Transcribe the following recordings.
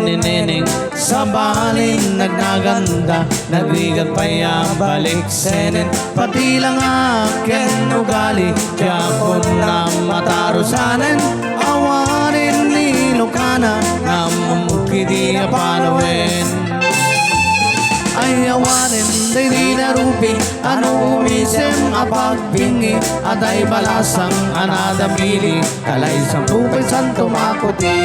nineneng sa balin nagnaganda, nagrigat paya balik senen, pati lang akin ugali, kaya po na matarusanan, awanin ni Ilocana, na mamukidi na panawin. Ay awanin, di narupi, ano umisem apagpingi, at ay balasang anadamili, kalay sa tupay santo makuti.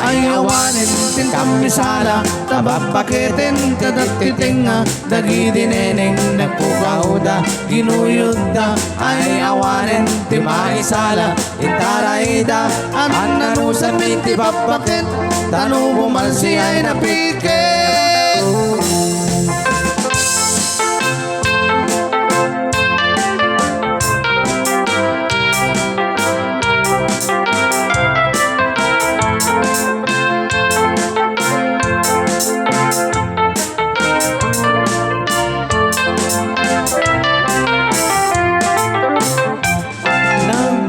Ay awanin, tin kami sala, tabapakitin, kadatitinga, dagi dineneng, nagpukauda, ginuyuda. Ay awanin, ti maisala, itaraida, ananusan may tibapakit, tanu bumalsi ay napikit.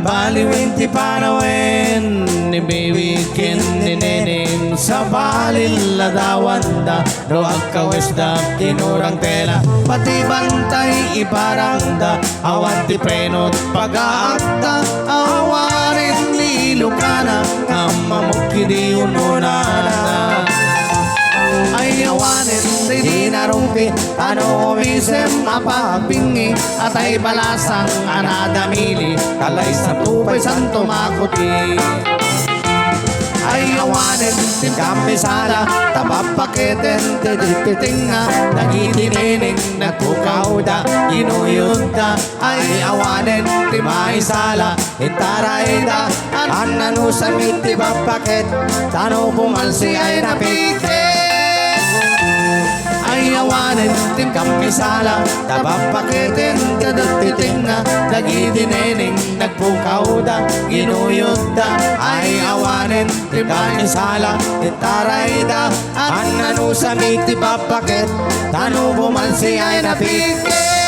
Baliwin ti panawin ni baby kin ni neneng sa balil ladawanda, do agkawesda tinurang tela, pati bantay ibarangda, awan ti prenot pag-aakta, awanin ni Ilocana, kamamukidi ununana. Ay awanin, di narumpi, ano umisem apapingi, at ay balasang anadamili, kalay sa tupay santo makuti. Ay awanin, tin kami sala, tapapakitin, tititinga, nagitinining, nagpukauda, ginuyunta. Ay awanin, ti maisala, itaraida, ananusan miti bapakit, tano bumalsi ay napikit. Ay awanin, tin kami sala, tapapakitin, kadatitinga, dagi dineneng, nagpukauda, ginuyuda. Ay awanin, tin kami sala, itaraida, ananusan miti bapakit, tanu bumalsi ay napikit.